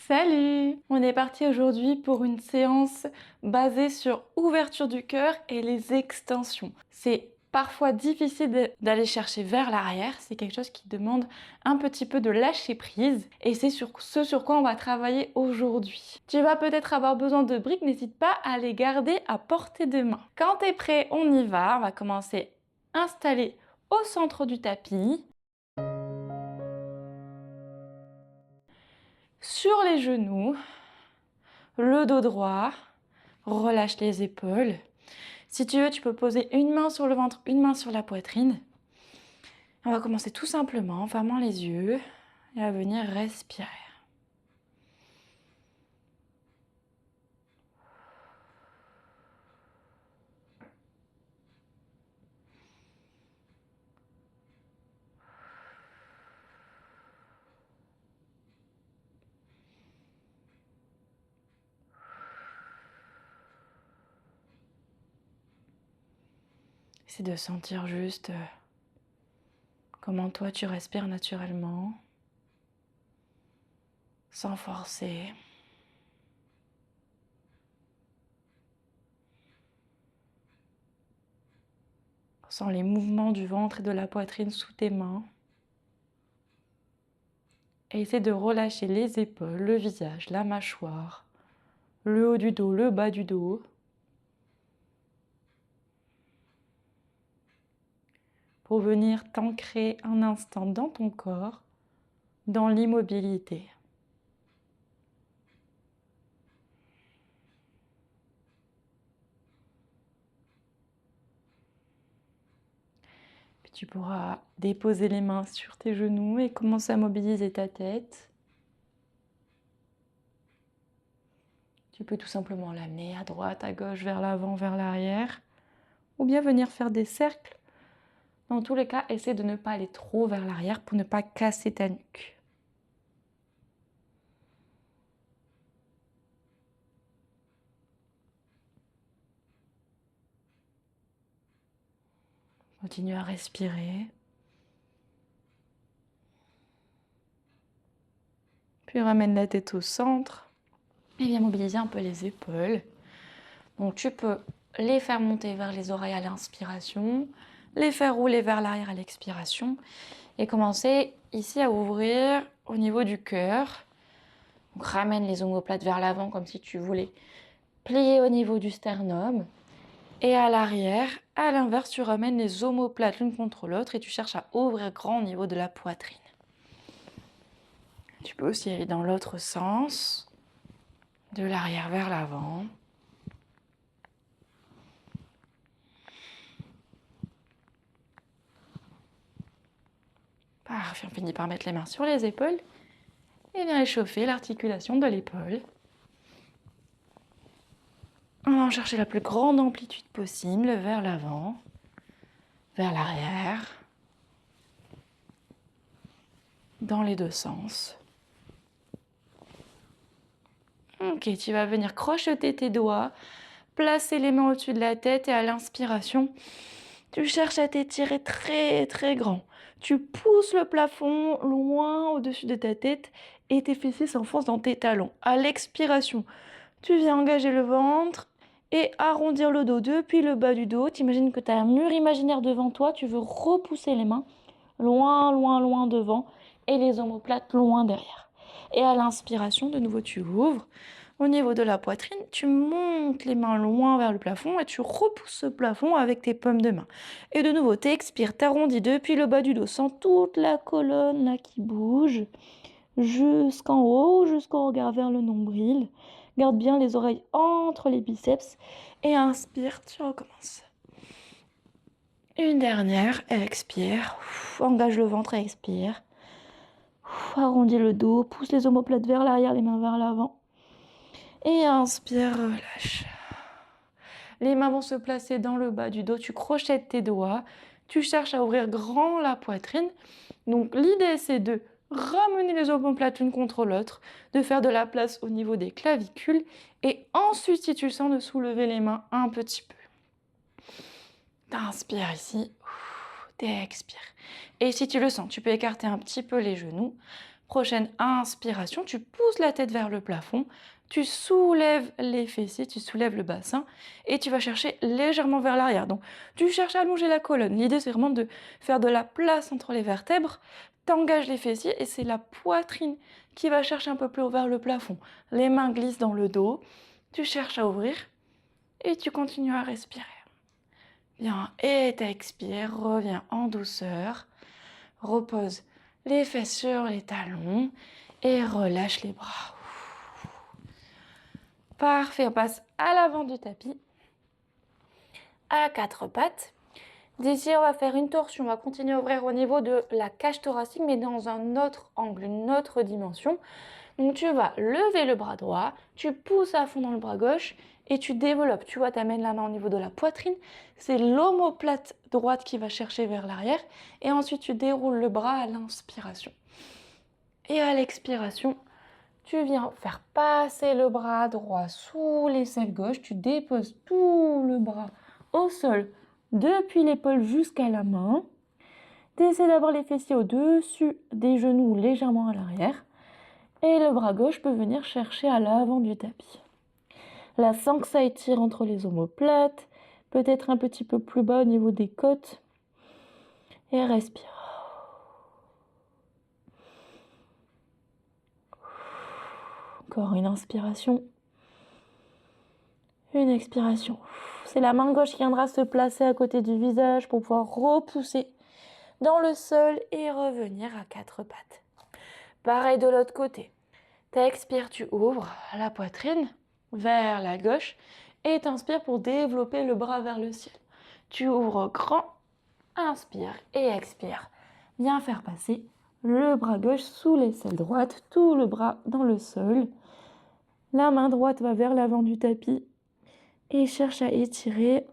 Salut! On est parti aujourd'hui pour une séance basée sur ouverture du cœur et les extensions. C'est parfois difficile d'aller chercher vers l'arrière, c'est quelque chose qui demande un petit peu de lâcher prise et c'est sur ce sur quoi on va travailler aujourd'hui. Tu vas peut-être avoir besoin de briques, n'hésite pas à les garder à portée de main. Quand tu es prêt, on y va, on va commencer installé au centre du tapis. Sur les genoux, le dos droit, relâche les épaules. Si tu veux, tu peux poser une main sur le ventre, une main sur la poitrine. On va commencer tout simplement en fermant les yeux et à venir respirer. C'est de sentir juste comment toi tu respires naturellement, sans forcer. Sens les mouvements du ventre et de la poitrine sous tes mains. Et essaie de relâcher les épaules, le visage, la mâchoire, le haut du dos, le bas du dos. Pour venir t'ancrer un instant dans ton corps, dans l'immobilité. Puis tu pourras déposer les mains sur tes genoux et commencer à mobiliser ta tête. Tu peux tout simplement l'amener à droite, à gauche, vers l'avant, vers l'arrière, ou bien venir faire des cercles. Dans tous les cas, essaie de ne pas aller trop vers l'arrière pour ne pas casser ta nuque. Continue à respirer. Puis ramène la tête au centre et viens mobiliser un peu les épaules. Donc tu peux les faire monter vers les oreilles à l'inspiration, les faire rouler vers l'arrière à l'expiration et commencer ici à ouvrir au niveau du cœur. Donc ramène les omoplates vers l'avant comme si tu voulais plier au niveau du sternum. Et à l'arrière, à l'inverse, tu ramènes les omoplates l'une contre l'autre et tu cherches à ouvrir grand au niveau de la poitrine. Tu peux aussi aller dans l'autre sens, de l'arrière vers l'avant. Parfait, on finit par mettre les mains sur les épaules et bien échauffer l'articulation de l'épaule. On va en chercher la plus grande amplitude possible vers l'avant, vers l'arrière, dans les deux sens. Ok, tu vas venir crocheter tes doigts, placer les mains au-dessus de la tête et à l'inspiration, tu cherches à t'étirer très très grand. Tu pousses le plafond loin au-dessus de ta tête et tes fessiers s'enfoncent dans tes talons. À l'expiration, tu viens engager le ventre et arrondir le dos depuis le bas du dos. Tu imagines que tu as un mur imaginaire devant toi, tu veux repousser les mains loin, loin, loin devant et les omoplates loin derrière. Et à l'inspiration, de nouveau, tu ouvres. Au niveau de la poitrine, tu montes les mains loin vers le plafond et tu repousses ce plafond avec tes paumes de main. Et de nouveau, tu expires, tu arrondis depuis le bas du dos, sens toute la colonne là qui bouge, jusqu'en haut, jusqu'au regard vers le nombril. Garde bien les oreilles entre les biceps et inspire, tu recommences. Une dernière, expire, engage le ventre et expire. Arrondis le dos, pousse les omoplates vers l'arrière, les mains vers l'avant. Et inspire, relâche. Les mains vont se placer dans le bas du dos, tu crochettes tes doigts, tu cherches à ouvrir grand la poitrine. Donc l'idée c'est de ramener les omoplates l'une contre l'autre, de faire de la place au niveau des clavicules et ensuite si tu le sens de soulever les mains un petit peu. T'inspires ici, t'expires. Et si tu le sens, tu peux écarter un petit peu les genoux Prochaine inspiration, tu pousses la tête vers le plafond, tu soulèves les fessiers, tu soulèves le bassin et tu vas chercher légèrement vers l'arrière. Donc, tu cherches à allonger la colonne. L'idée, c'est vraiment de faire de la place entre les vertèbres. T'engages les fessiers et c'est la poitrine qui va chercher un peu plus haut vers le plafond. Les mains glissent dans le dos. Tu cherches à ouvrir et tu continues à respirer. Bien, et t'expires, reviens en douceur. Repose les fesses sur les talons et relâche les bras. Parfait, on passe à l'avant du tapis, à quatre pattes. D'ici, on va faire une torsion, on va continuer à ouvrir au niveau de la cage thoracique, mais dans un autre angle, une autre dimension. Donc tu vas lever le bras droit, tu pousses à fond dans le bras gauche et tu développes. Tu vois, tu amènes la main au niveau de la poitrine, c'est l'omoplate droite qui va chercher vers l'arrière et ensuite tu déroules le bras à l'inspiration. Et à l'expiration, tu viens faire passer le bras droit sous l'aisselle gauche, tu déposes tout le bras au sol depuis l'épaule jusqu'à la main. Tu essaies d'avoir les fessiers au-dessus des genoux légèrement à l'arrière. Et le bras gauche peut venir chercher à l'avant du tapis. Là, sans que ça étire entre les omoplates, peut-être un petit peu plus bas au niveau des côtes. Et respire. Encore une inspiration. Une expiration. C'est la main gauche qui viendra se placer à côté du visage pour pouvoir repousser dans le sol et revenir à quatre pattes. Pareil de l'autre côté. T'expires, tu ouvres la poitrine vers la gauche et t'inspires pour développer le bras vers le ciel. Tu ouvres grand, inspire et expire. Viens faire passer le bras gauche sous l'aisselle droite, tout le bras dans le sol. La main droite va vers l'avant du tapis et cherche à étirer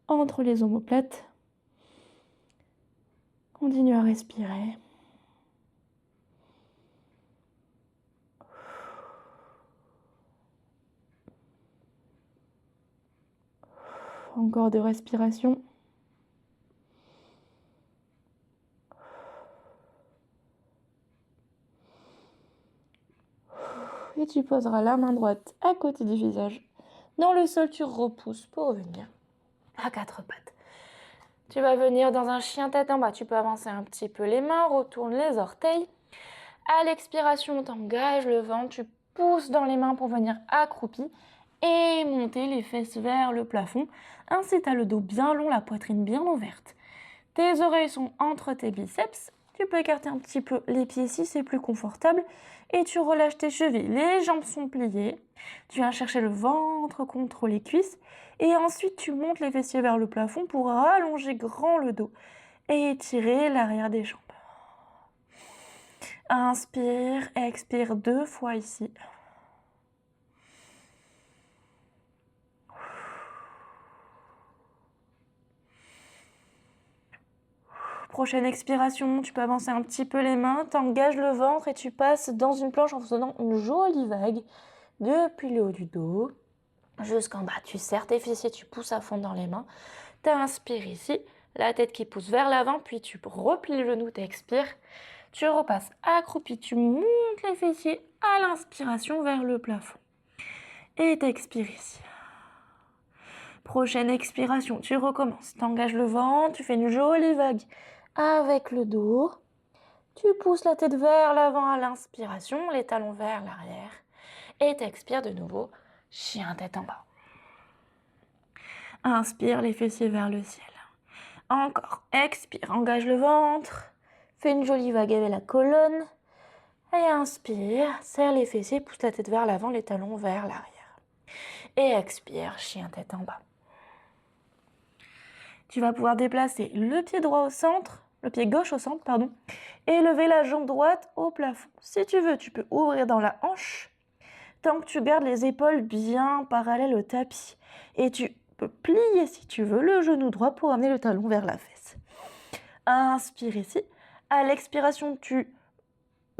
entre les omoplates. Continue à respirer. Encore de respiration. Et tu poseras la main droite à côté du visage. Dans le sol, tu repousses pour revenir à quatre pattes. Tu vas venir dans un chien tête en bas. Tu peux avancer un petit peu les mains, retourne les orteils. À l'expiration, t'engages le ventre, tu pousses dans les mains pour venir accroupi et monter les fesses vers le plafond. Ainsi, tu as le dos bien long, la poitrine bien ouverte. Tes oreilles sont entre tes biceps. Tu peux écarter un petit peu les pieds si c'est plus confortable. Et tu relâches tes chevilles. Les jambes sont pliées. Tu viens chercher le ventre contre les cuisses. Et ensuite, tu montes les fessiers vers le plafond pour rallonger grand le dos et étirer l'arrière des jambes. Inspire, expire 2 fois ici. Prochaine expiration, tu peux avancer un petit peu les mains, t'engages le ventre et tu passes dans une planche en faisant une jolie vague depuis le haut du dos jusqu'en bas. Tu serres tes fessiers, tu pousses à fond dans les mains. T'inspires ici, la tête qui pousse vers l'avant, puis tu replies le genou, t'expires. Tu repasses accroupi, tu montes les fessiers à l'inspiration vers le plafond. Et t'expires ici. Prochaine expiration, tu recommences. T'engages le ventre, tu fais une jolie vague avec le dos. Tu pousses la tête vers l'avant à l'inspiration, les talons vers l'arrière. Et t'expires de nouveau, chien tête en bas. Inspire, les fessiers vers le ciel. Encore, expire, engage le ventre. Fais une jolie vague avec la colonne. Et inspire, serre les fessiers, pousse la tête vers l'avant, les talons vers l'arrière. Et expire, chien tête en bas. Tu vas pouvoir déplacer le pied droit au centre, le pied gauche au centre, pardon, et lever la jambe droite au plafond. Si tu veux, tu peux ouvrir dans la hanche, tant que tu gardes les épaules bien parallèles au tapis. Et tu peux plier, si tu veux, le genou droit pour amener le talon vers la fesse. Inspire ici. À l'expiration, tu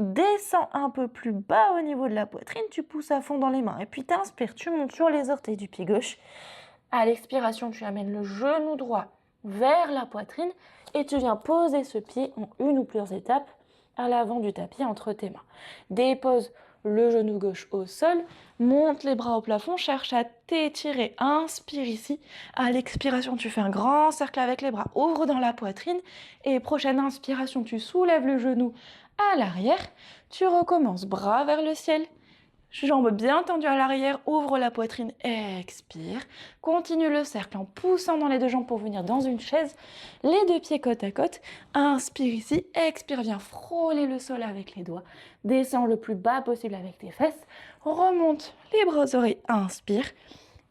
descends un peu plus bas au niveau de la poitrine, tu pousses à fond dans les mains. Et puis t'inspires, tu montes sur les orteils du pied gauche. À l'expiration, tu amènes le genou droit vers la poitrine et tu viens poser ce pied en une ou plusieurs étapes à l'avant du tapis entre tes mains. Dépose le genou gauche au sol, monte les bras au plafond, cherche à t'étirer, inspire ici. À l'expiration, tu fais un grand cercle avec les bras, ouvre dans la poitrine et prochaine inspiration, tu soulèves le genou à l'arrière, tu recommences, bras vers le ciel, jambes bien tendues à l'arrière, ouvre la poitrine, expire. Continue le cercle en poussant dans les deux jambes pour venir dans une chaise. Les deux pieds côte à côte. Inspire ici, expire, viens frôler le sol avec les doigts. Descends le plus bas possible avec tes fesses. Remonte les bras aux oreilles, inspire.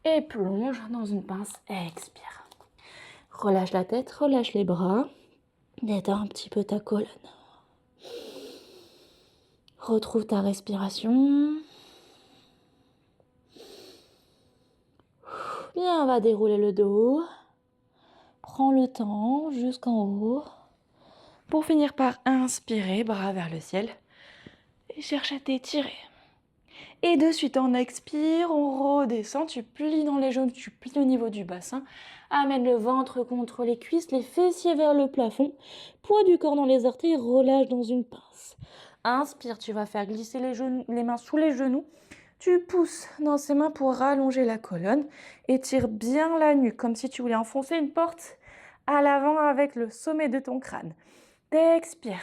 Et plonge dans une pince, expire. Relâche la tête, relâche les bras. Détends un petit peu ta colonne. Retrouve ta respiration. Bien, on va dérouler le dos. Prends le temps jusqu'en haut. Pour finir par inspirer, bras vers le ciel. Et cherche à t'étirer. Et de suite, on expire, on redescend. Tu plies dans les genoux, tu plies au niveau du bassin. Amène le ventre contre les cuisses, les fessiers vers le plafond. Poids du corps dans les orteils, relâche dans une pince. Inspire, tu vas faire glisser les mains sous les genoux. Tu pousses dans ces mains pour rallonger la colonne. Étire bien la nuque, comme si tu voulais enfoncer une porte à l'avant avec le sommet de ton crâne. T'expires.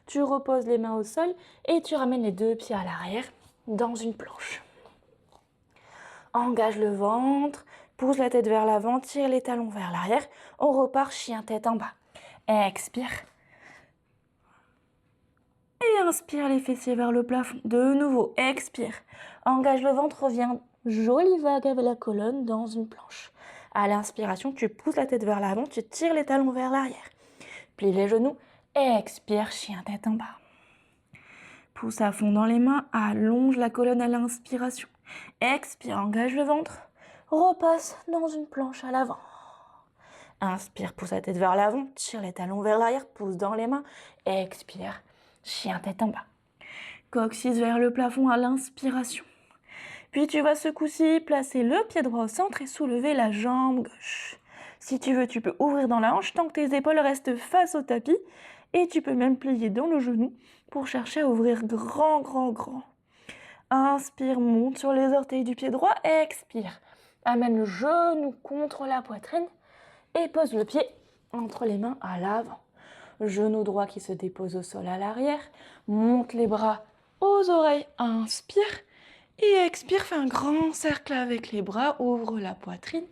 Tu reposes les mains au sol et tu ramènes les deux pieds à l'arrière dans une planche. Engage le ventre, pousse la tête vers l'avant, tire les talons vers l'arrière. On repart chien tête en bas. Expire. Et inspire les fessiers vers le plafond. De nouveau, expire. Engage le ventre, reviens jolie vague avec la colonne dans une planche. À l'inspiration, tu pousses la tête vers l'avant, tu tires les talons vers l'arrière. Plie les genoux, expire, chien tête en bas. Pousse à fond dans les mains, allonge la colonne à l'inspiration. Expire, engage le ventre, repasse dans une planche à l'avant. Inspire, pousse la tête vers l'avant, tire les talons vers l'arrière, pousse dans les mains. Expire, chien tête en bas. Coccyx vers le plafond à l'inspiration. Puis tu vas ce coup-ci placer le pied droit au centre et soulever la jambe gauche. Si tu veux, tu peux ouvrir dans la hanche tant que tes épaules restent face au tapis. Et tu peux même plier dans le genou pour chercher à ouvrir grand, grand, grand. Inspire, monte sur les orteils du pied droit. Expire, amène le genou contre la poitrine et pose le pied entre les mains à l'avant. Genou droit qui se dépose au sol à l'arrière. Monte les bras aux oreilles. Inspire. Et expire, fais un grand cercle avec les bras, ouvre la poitrine,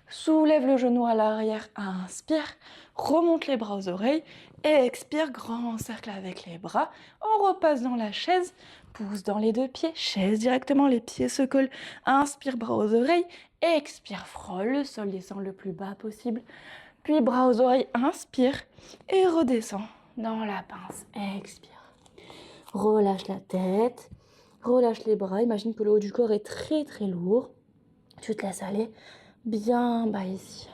soulève le genou à l'arrière, inspire, remonte les bras aux oreilles, et expire, grand cercle avec les bras, on repasse dans la chaise, pousse dans les deux pieds, chaise directement, les pieds se collent, inspire, bras aux oreilles, expire, frôle le sol, descend le plus bas possible, puis bras aux oreilles, inspire, et redescend dans la pince, expire. Relâche la tête. Relâche les bras, imagine que le haut du corps est très très lourd. Tu te laisses aller bien bas ici.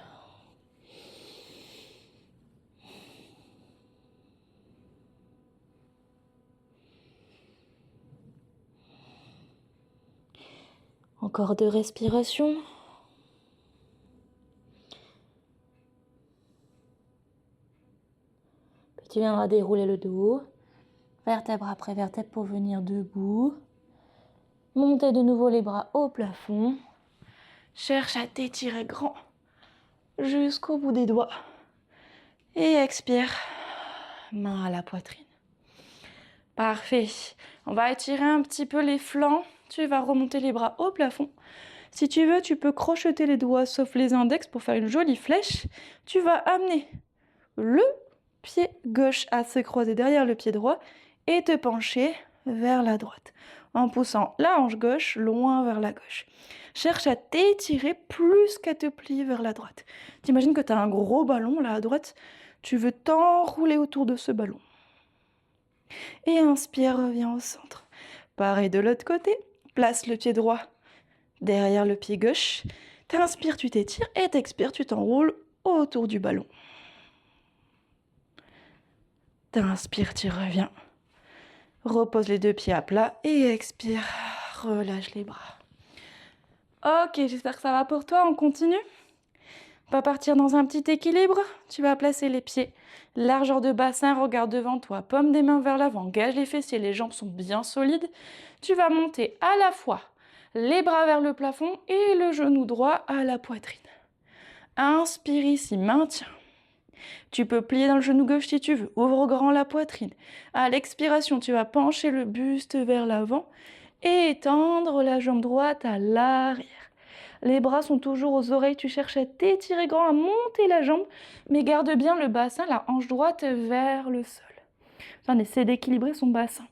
Encore 2 respirations. Puis tu viendras dérouler le dos, vertèbre après vertèbre pour venir debout. Montez de nouveau les bras au plafond. Cherche à t'étirer grand jusqu'au bout des doigts. Et expire, main à la poitrine. Parfait. On va étirer un petit peu les flancs. Tu vas remonter les bras au plafond. Si tu veux, tu peux crocheter les doigts sauf les index pour faire une jolie flèche. Tu vas amener le pied gauche à se croiser derrière le pied droit et te pencher vers la droite en poussant la hanche gauche loin vers la gauche. Cherche à t'étirer plus qu'à te plier vers la droite. T'imagines que tu as un gros ballon là à droite. Tu veux t'enrouler autour de ce ballon. Et inspire, reviens au centre. Pareil de l'autre côté. Place le pied droit derrière le pied gauche. T'inspires, tu t'étires et t'expires, tu t'enroules autour du ballon. T'inspires, tu reviens. Repose les deux pieds à plat et expire. Relâche les bras. Ok, j'espère que ça va pour toi. On continue. Va partir dans un petit équilibre. Tu vas placer les pieds, largeur de bassin, regarde devant toi, paume des mains vers l'avant, gage les fessiers, les jambes sont bien solides. Tu vas monter à la fois les bras vers le plafond et le genou droit à la poitrine. Inspire ici, maintiens. Tu peux plier dans le genou gauche si tu veux, ouvre grand la poitrine. À l'expiration, tu vas pencher le buste vers l'avant et étendre la jambe droite à l'arrière. Les bras sont toujours aux oreilles, tu cherches à t'étirer grand, à monter la jambe, mais garde bien le bassin, la hanche droite vers le sol. Enfin, essaie d'équilibrer son bassin.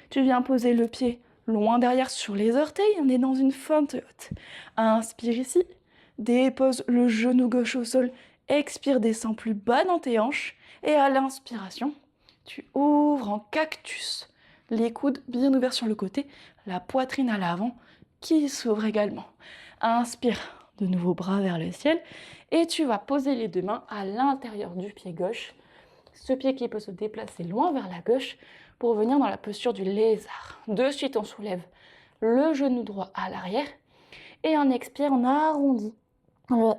Tu viens poser le pied loin derrière sur les orteils, on est dans une fente haute. Inspire ici, dépose le genou gauche au sol, expire, descends plus bas dans tes hanches, et à l'inspiration, tu ouvres en cactus. Les coudes bien ouverts sur le côté, la poitrine à l'avant qui s'ouvre également. Inspire, de nouveau bras vers le ciel, et tu vas poser les deux mains à l'intérieur du pied gauche, ce pied qui peut se déplacer loin vers la gauche pour venir dans la posture du lézard. De suite, on soulève le genou droit à l'arrière, et en expire, on arrondit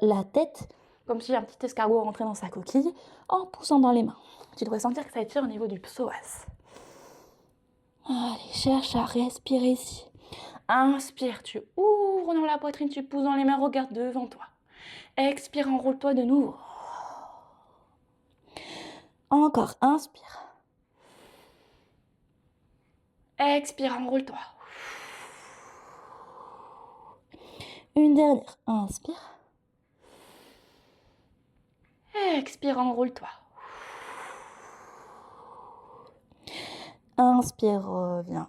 la tête, comme si un petit escargot rentrait dans sa coquille, en poussant dans les mains. Tu devrais sentir que ça étire au niveau du psoas. Allez, cherche à respirer ici. Inspire, tu ouvres dans la poitrine, tu pousses dans les mains, regarde devant toi. Expire, enroule-toi de nouveau. Encore, inspire. Expire, enroule-toi. Une dernière, inspire. Expire, enroule-toi. Inspire, reviens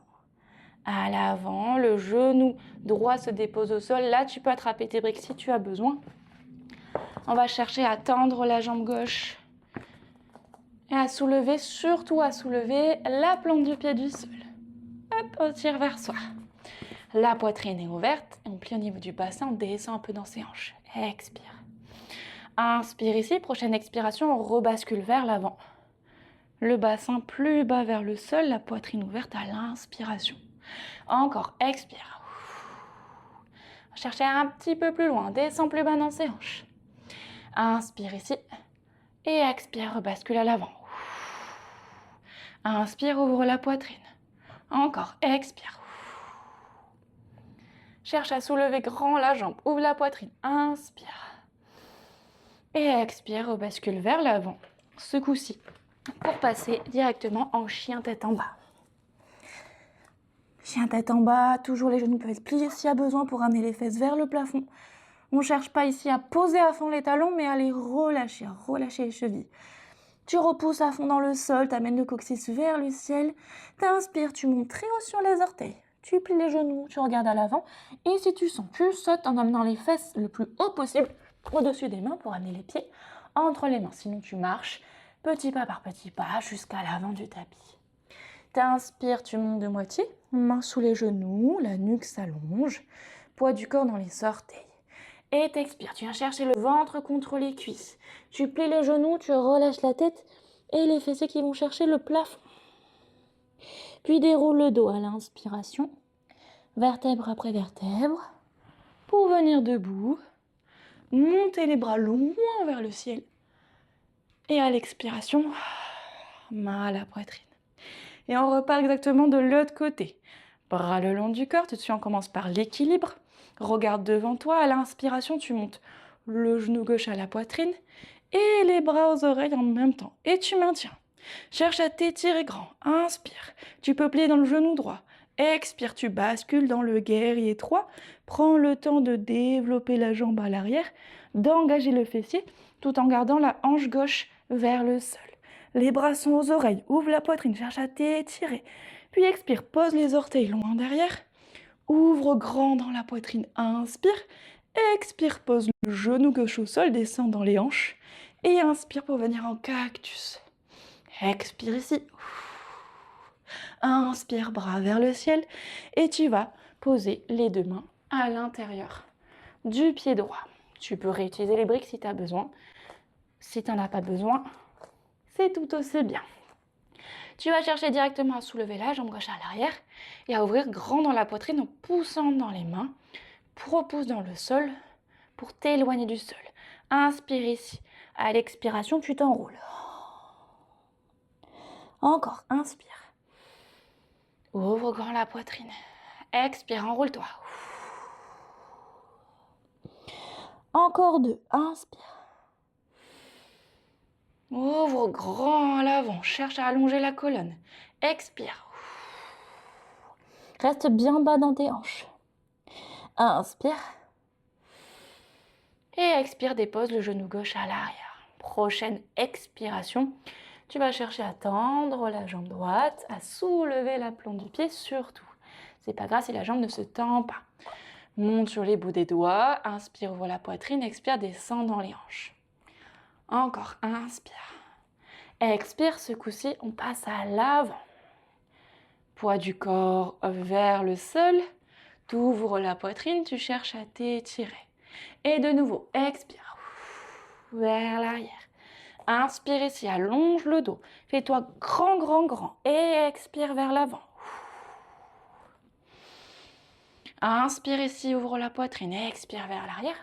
à l'avant, le genou droit se dépose au sol. Là, tu peux attraper tes briques si tu as besoin. On va chercher à tendre la jambe gauche et à soulever, surtout à soulever la plante du pied du sol. Hop, on tire vers soi. La poitrine est ouverte, on plie au niveau du bassin, on descend un peu dans ses hanches. Expire. Inspire ici, prochaine expiration, on rebascule vers l'avant. Le bassin plus bas vers le sol, la poitrine ouverte à l'inspiration. Encore, expire. Cherchez un petit peu plus loin, descends plus bas dans ses hanches. Inspire ici et expire, rebascule à l'avant. Inspire, ouvre la poitrine. Encore, expire. Cherche à soulever grand la jambe, ouvre la poitrine, inspire. Et expire, rebascule vers l'avant, ce coup-ci, pour passer directement en chien tête en bas. Chien tête en bas, toujours les genoux peuvent être pliés s'il y a besoin pour amener les fesses vers le plafond. On ne cherche pas ici à poser à fond les talons, mais à les relâcher, les chevilles. Tu repousses à fond dans le sol, tu amènes le coccyx vers le ciel. Tu inspires, tu montes très haut sur les orteils. Tu plies les genoux, tu regardes à l'avant. Et si tu sens, tu sautes en amenant les fesses le plus haut possible au-dessus des mains pour amener les pieds entre les mains. Sinon, tu marches petit pas par petit pas jusqu'à l'avant du tapis. Tu inspires, tu montes de moitié, mains sous les genoux, la nuque s'allonge, poids du corps dans les orteils. Et t'expires, tu viens chercher le ventre contre les cuisses. Tu plies les genoux, tu relâches la tête et les fessiers qui vont chercher le plafond. Puis déroule le dos à l'inspiration, vertèbre après vertèbre, pour venir debout. Montez les bras loin vers le ciel. Et à l'expiration, main à la poitrine. Et on repart exactement de l'autre côté. Bras le long du corps, tout de suite on commence par l'équilibre. Regarde devant toi, à l'inspiration, tu montes le genou gauche à la poitrine et les bras aux oreilles en même temps. Et tu maintiens. Cherche à t'étirer grand. Inspire. Tu peux plier dans le genou droit. Expire, tu bascules dans le guerrier 3. Prends le temps de développer la jambe à l'arrière, d'engager le fessier tout en gardant la hanche gauche vers le sol. Les bras sont aux oreilles. Ouvre la poitrine, cherche à t'étirer. Puis expire, pose les orteils loin derrière. Ouvre grand dans la poitrine, inspire. Expire, pose le genou gauche au sol, descend dans les hanches. Et inspire pour venir en cactus. Expire ici. Inspire, bras vers le ciel. Et tu vas poser les deux mains à l'intérieur du pied droit. Tu peux réutiliser les briques si tu as besoin. Si tu n'en as pas besoin, c'est tout aussi bien. Tu vas chercher directement à soulever la jambe gauche à l'arrière et à ouvrir grand dans la poitrine en poussant dans les mains. Repousse dans le sol pour t'éloigner du sol. Inspire ici. À l'expiration, tu t'enroules. Encore, inspire. Ouvre grand la poitrine. Expire, enroule-toi. Encore 2, inspire. Ouvre grand à l'avant, cherche à allonger la colonne. Expire. Reste bien bas dans tes hanches. Inspire. Et expire, dépose le genou gauche à l'arrière. Prochaine expiration, tu vas chercher à tendre la jambe droite, à soulever la plante du pied surtout. C'est pas grave si la jambe ne se tend pas. Monte sur les bouts des doigts, inspire, ouvre la poitrine, expire, descend dans les hanches. Encore, inspire. Expire, ce coup-ci, on passe à l'avant. Poids du corps vers le sol, tu ouvres la poitrine, tu cherches à t'étirer. Et de nouveau, expire, vers l'arrière. Inspire ici, allonge le dos. Fais-toi grand, grand, grand. Et expire vers l'avant. Inspire ici, ouvre la poitrine. Expire vers l'arrière.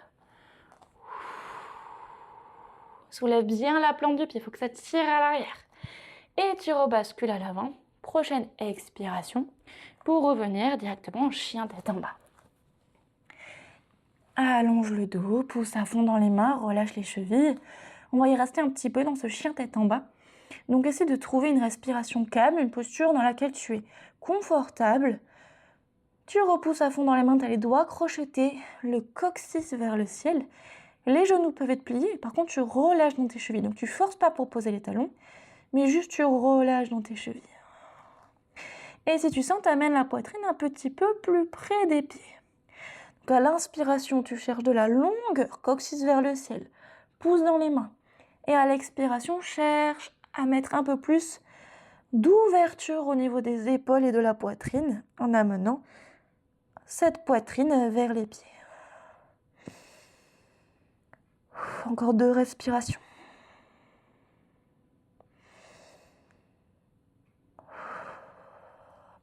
Soulève bien la plante du pied, il faut que ça tire à l'arrière. Et tu rebascules à l'avant. Prochaine expiration pour revenir directement en chien tête en bas. Allonge le dos, pousse à fond dans les mains, relâche les chevilles. On va y rester un petit peu dans ce chien tête en bas. Donc essaie de trouver une respiration calme, une posture dans laquelle tu es confortable. Tu repousses à fond dans les mains, tu as les doigts crochetés, le coccyx vers le ciel. Les genoux peuvent être pliés, par contre tu relâches dans tes chevilles. Donc tu forces pas pour poser les talons, mais juste tu relâches dans tes chevilles. Et si tu sens, tu amènes la poitrine un petit peu plus près des pieds. Donc à l'inspiration, tu cherches de la longueur, coccyx vers le ciel, pousse dans les mains. Et à l'expiration, cherche à mettre un peu plus d'ouverture au niveau des épaules et de la poitrine en amenant cette poitrine vers les pieds. Encore 2 respirations.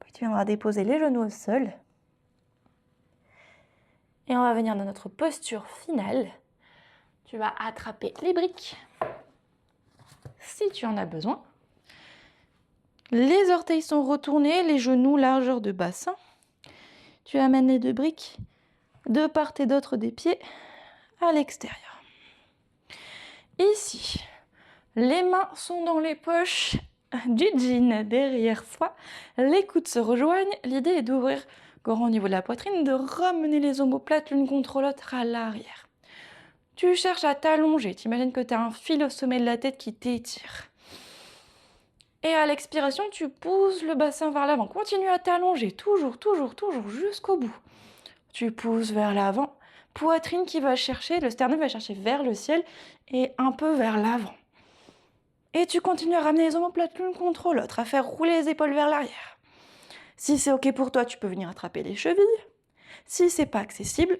Puis tu viendras déposer les genoux au sol. Et on va venir dans notre posture finale. Tu vas attraper les briques si tu en as besoin. Les orteils sont retournés, les genoux largeur de bassin. Tu amènes les 2 briques de part et d'autre des pieds à l'extérieur. Ici, les mains sont dans les poches du jean derrière soi. Les coudes se rejoignent. L'idée est d'ouvrir grand au niveau de la poitrine, de ramener les omoplates l'une contre l'autre à l'arrière. Tu cherches à t'allonger. Tu imagines que tu as un fil au sommet de la tête qui t'étire. Et à l'expiration, tu pousses le bassin vers l'avant. Continue à t'allonger, toujours, toujours, toujours, jusqu'au bout. Tu pousses vers l'avant. Poitrine qui va chercher, le sternum va chercher vers le ciel et un peu vers l'avant. Et tu continues à ramener les omoplates l'une contre l'autre, à faire rouler les épaules vers l'arrière. Si c'est ok pour toi, tu peux venir attraper les chevilles. Si c'est pas accessible,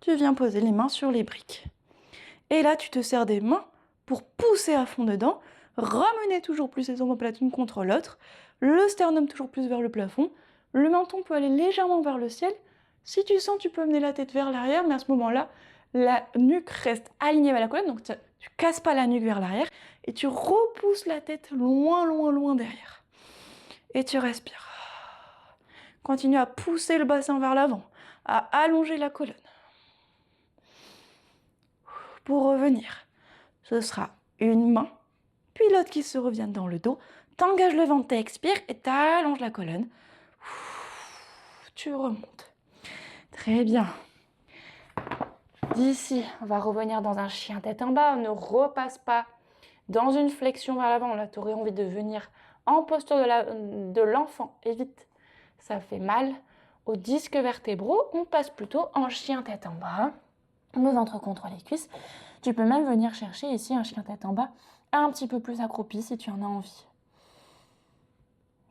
tu viens poser les mains sur les briques. Et là, tu te sers des mains pour pousser à fond dedans, ramener toujours plus les omoplates l'une contre l'autre, le sternum toujours plus vers le plafond, le menton peut aller légèrement vers le ciel. Si tu sens, tu peux amener la tête vers l'arrière, mais à ce moment-là, la nuque reste alignée avec la colonne, donc tu casses pas la nuque vers l'arrière, et tu repousses la tête loin, loin, loin derrière. Et tu respires. Continue à pousser le bassin vers l'avant, à allonger la colonne. Pour revenir, ce sera une main, puis l'autre qui se revient dans le dos. T'engages le ventre, t'expires et t'allonges la colonne. Tu remontes. Très bien. D'ici, on va revenir dans un chien tête en bas. On ne repasse pas dans une flexion vers l'avant. Là, tu aurais envie de venir en posture de l'enfant. Évite, ça fait mal aux disques vertébraux. On passe plutôt en chien tête en bas. Le ventre contre les cuisses. Tu peux même venir chercher ici un chien tête en bas un petit peu plus accroupi si tu en as envie.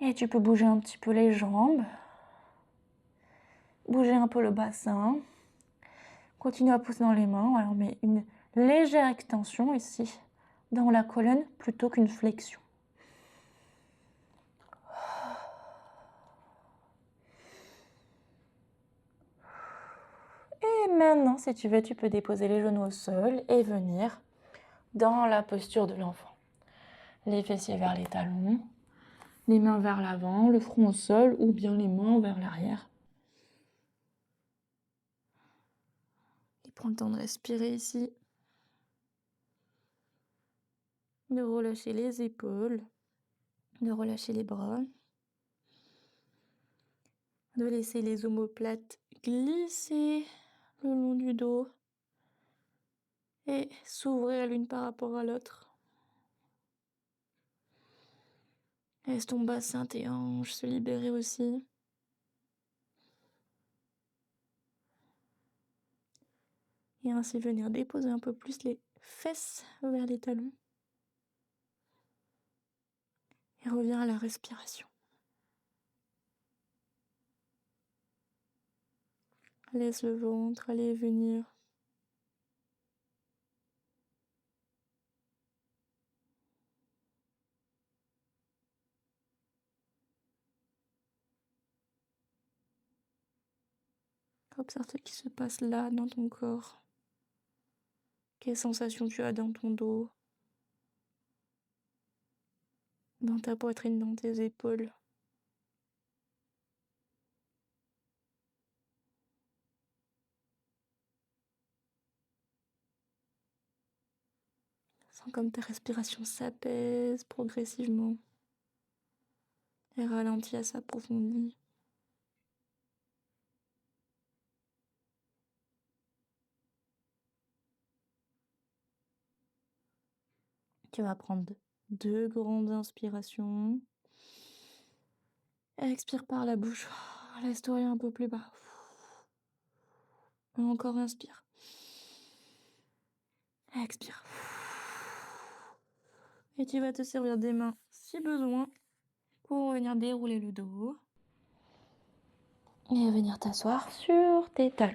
Et tu peux bouger un petit peu les jambes. Bouger un peu le bassin. Continue à pousser dans les mains. Alors, on met une légère extension ici dans la colonne plutôt qu'une flexion. Et Maintenant, si tu veux, tu peux déposer les genoux au sol et venir dans la posture de l'enfant. Les fessiers vers les talons, les mains vers l'avant, le front au sol ou bien les mains vers l'arrière. Et prends le temps de respirer ici. De relâcher les épaules, de relâcher les bras, de laisser les omoplates glisser le long du dos et s'ouvrir l'une par rapport à l'autre. Laisse ton bassin, tes hanches se libérer aussi. Et ainsi venir déposer un peu plus les fesses vers les talons. Et reviens à la respiration. Laisse le ventre aller et venir. Observe ce qui se passe là dans ton corps. Quelles sensations tu as dans ton dos, dans ta poitrine, dans tes épaules. Sens comme ta respiration s'apaise progressivement et ralentit à s'approfondir. Tu vas prendre 2 grandes inspirations. Expire par la bouche. Laisse-toi aller un peu plus bas. Et encore inspire. Expire. Et tu vas te servir des mains si besoin pour venir dérouler le dos et venir t'asseoir sur tes talons.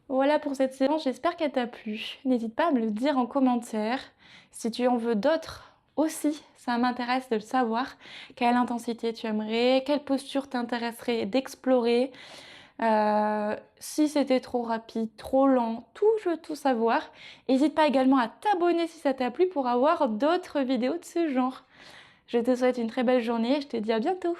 Voilà pour cette séance, j'espère qu'elle t'a plu. N'hésite pas à me le dire en commentaire. Si tu en veux d'autres aussi, ça m'intéresse de le savoir. Quelle intensité tu aimerais, quelle posture t'intéresserait d'explorer. Si c'était trop rapide, trop lent, tout, je veux tout savoir. N'hésite pas également à t'abonner si ça t'a plu pour avoir d'autres vidéos de ce genre. Je te souhaite une très belle journée et je te dis à bientôt.